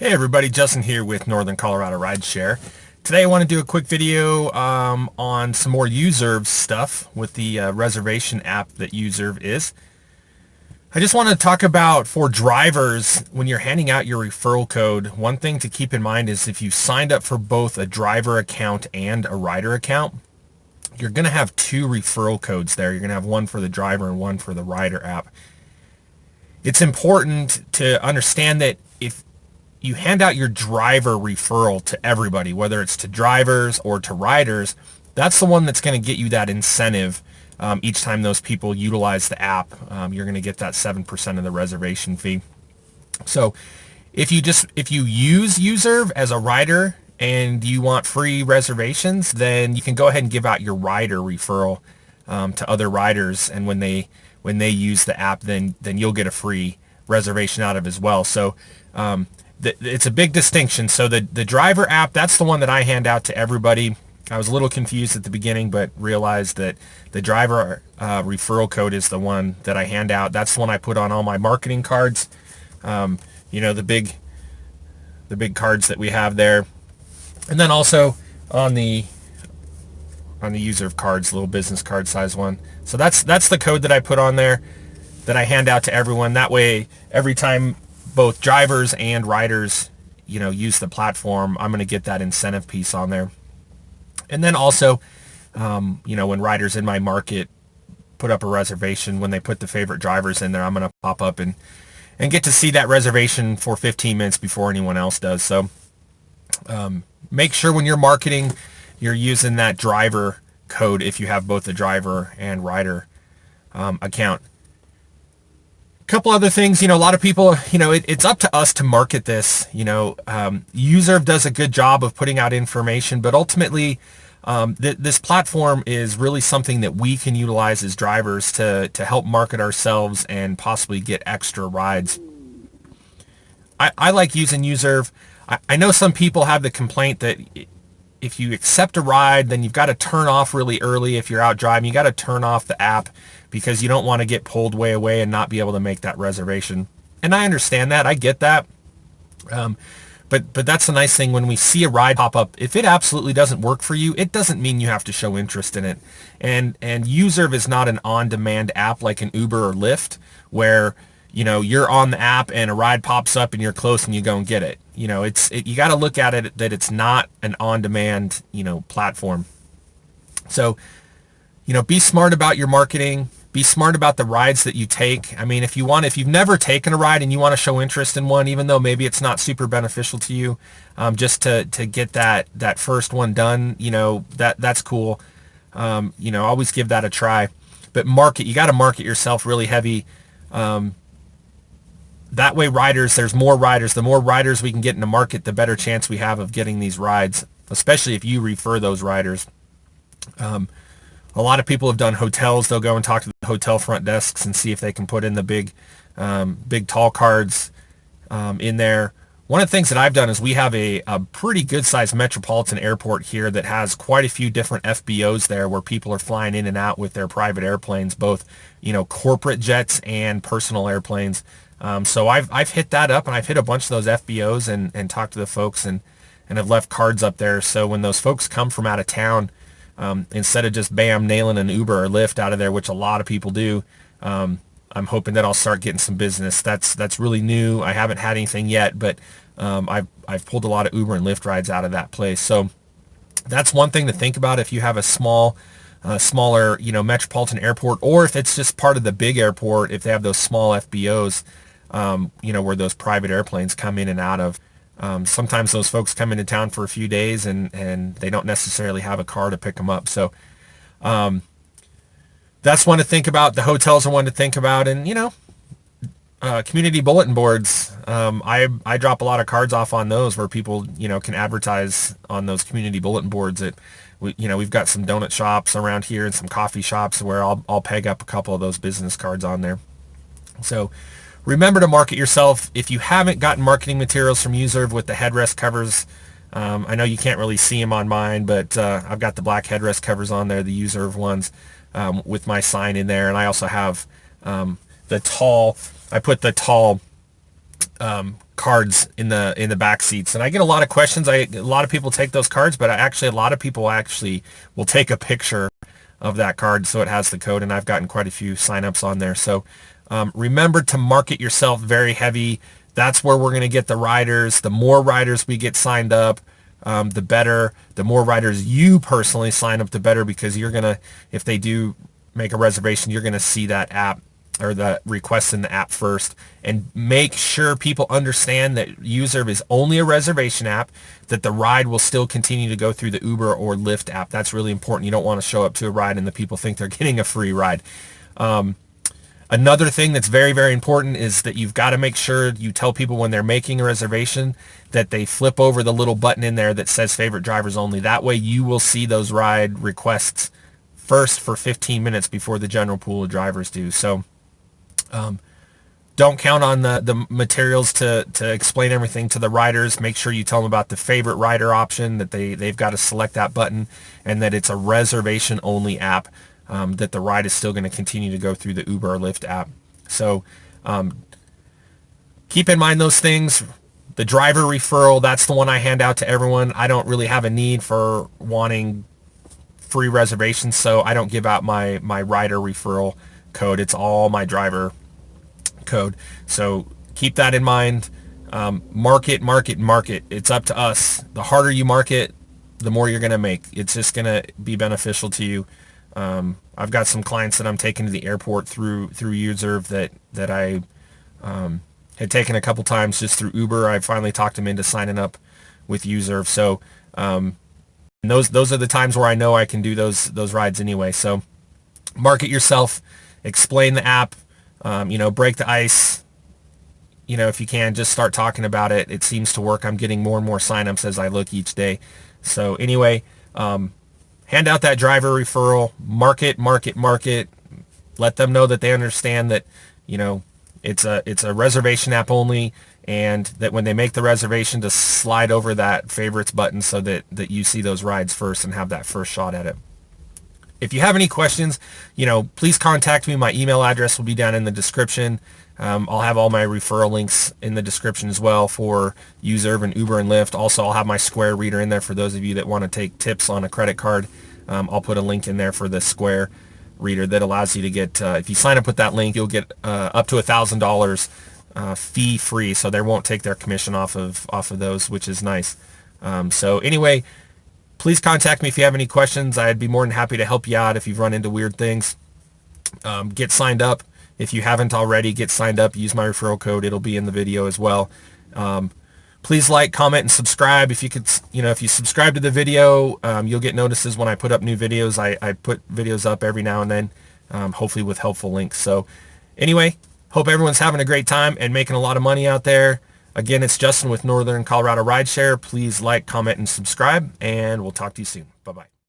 Hey everybody, Justin here with Northern Colorado Rideshare. Today I want to do a quick video on some more UZURV stuff with the reservation app that UZURV is. I just want to talk about for drivers, when you're handing out your referral code, one thing to keep in mind is if you signed up for both a driver account and a rider account, you're going to have two referral codes there. You're going to have one for the driver and one for the rider app. It's important to understand that if you hand out your driver referral to everybody, whether it's to drivers or to riders, that's the one that's going to get you that incentive each time those people utilize the app. You're going to get that 7% of the reservation fee. So if you use UZURV as a rider and you want free reservations, then you can go ahead and give out your rider referral to other riders, and when they use the app, then you'll get a free reservation out of it as well. So it's a big distinction. So the driver app, that's the one that I hand out to everybody. I was a little confused at the beginning, but realized that the driver referral code is the one that I hand out. That's the one I put on all my marketing cards. The big cards that we have there, and then also on the UZURV cards, little business card size one. So that's the code that I put on there that I hand out to everyone. That way, every time both drivers and riders, use the platform, I'm going to get that incentive piece on there. And then also, when riders in my market put up a reservation, when they put the favorite drivers in there, I'm going to pop up and get to see that reservation for 15 minutes before anyone else does. So make sure when you're marketing, you're using that driver code if you have both the driver and rider account. Couple other things, a lot of people, it's up to us to market this. UZURV does a good job of putting out information, but ultimately this platform is really something that we can utilize as drivers to help market ourselves and possibly get extra rides. I like using UZURV. I know some people have the complaint that if you accept a ride, then you've got to turn off really early. If you're out driving, you got to turn off the app because you don't want to get pulled way away and not be able to make that reservation. And I understand that. I get that. But that's the nice thing when we see a ride pop up. If it absolutely doesn't work for you, it doesn't mean you have to show interest in it. And UZURV is not an on-demand app like an Uber or Lyft where you're on the app and a ride pops up and you're close and you go and get it. You got to look at it that it's not an on-demand, platform. So, be smart about your marketing. Be smart about the rides that you take. I mean, if you've never taken a ride and you want to show interest in one, even though maybe it's not super beneficial to you, just to get that first one done, that's cool. Always give that a try. But you got to market yourself really heavy. That way there's more riders. The more riders we can get in the market, the better chance we have of getting these rides, especially if you refer those riders. A lot of people have done hotels. They'll go and talk to the hotel front desks and see if they can put in the big tall cards in there. One of the things that I've done is we have a pretty good-sized metropolitan airport here that has quite a few different FBOs there where people are flying in and out with their private airplanes, both corporate jets and personal airplanes. So I've hit that up, and I've hit a bunch of those FBOs and talked to the folks and have left cards up there. So when those folks come from out of town, instead of just bam nailing an Uber or Lyft out of there, which a lot of people do, I'm hoping that I'll start getting some business. That's really new. I haven't had anything yet, but I've pulled a lot of Uber and Lyft rides out of that place. So that's one thing to think about if you have a smaller metropolitan airport, or if it's just part of the big airport, if they have those small FBOs, where those private airplanes come in and out of. Sometimes those folks come into town for a few days and they don't necessarily have a car to pick them up. So that's one to think about. The hotels are one to think about. And, community bulletin boards. I drop a lot of cards off on those where people, can advertise on those community bulletin boards. We've got some donut shops around here and some coffee shops where I'll peg up a couple of those business cards on there. So remember to market yourself. If you haven't gotten marketing materials from UZURV with the headrest covers, I know you can't really see them on mine, but I've got the black headrest covers on there, the UZURV ones, with my sign in there. And I also have I put the tall cards in the back seats, and I get a lot of questions. A lot of people take those cards, but a lot of people actually will take a picture of that card so it has the code, and I've gotten quite a few signups on there. So remember to market yourself very heavy. That's where we're going to get the riders. The more riders we get signed up, the better. The more riders you personally sign up, the better, because you're going to, if they do make a reservation, you're going to see that app or the request in the app first. And make sure people understand that UZURV is only a reservation app, that the ride will still continue to go through the Uber or Lyft app. That's really important. You don't want to show up to a ride and the people think they're getting a free ride. Another thing that's very, very important is that you've got to make sure you tell people when they're making a reservation that they flip over the little button in there that says favorite drivers only. That way you will see those ride requests first for 15 minutes before the general pool of drivers do. So don't count on the materials to explain everything to the riders. Make sure you tell them about the favorite rider option, that they've got to select that button, and that it's a reservation only app, that the ride is still going to continue to go through the Uber or Lyft app. So keep in mind those things. The driver referral, that's the one I hand out to everyone. I don't really have a need for wanting free reservations, so I don't give out my rider referral code. It's all my driver code. So keep that in mind. Market. It's up to us. The harder you market, the more you're going to make. It's just going to be beneficial to you. I've got some clients that I'm taking to the airport through UZURV that I had taken a couple times just through Uber. I finally talked them into signing up with UZURV. So those are the times where I know I can do those rides anyway. So market yourself, explain the app, break the ice. If you can, just start talking about it. It seems to work. I'm getting more and more signups as I look each day. So anyway, hand out that driver referral, market. Let them know that they understand that, it's a reservation app only, and that when they make the reservation, to slide over that favorites button so that you see those rides first and have that first shot at it. If you have any questions, please contact me. My email address will be down in the description. I'll have all my referral links in the description as well for UZURV and Uber and Lyft. Also, I'll have my Square reader in there for those of you that want to take tips on a credit card. I'll put a link in there for the Square reader that allows you to get, if you sign up with that link, you'll get up to $1,000 fee free. So they won't take their commission off of those, which is nice. So anyway, please contact me if you have any questions. I'd be more than happy to help you out if you've run into weird things. Get signed up. If you haven't already, get signed up. Use my referral code. It'll be in the video as well. Please like, comment, and subscribe. If you could, if you subscribe to the video, you'll get notices when I put up new videos. I put videos up every now and then, hopefully with helpful links. So anyway, hope everyone's having a great time and making a lot of money out there. Again, it's Justin with Northern Colorado Rideshare. Please like, comment, and subscribe, and we'll talk to you soon. Bye-bye.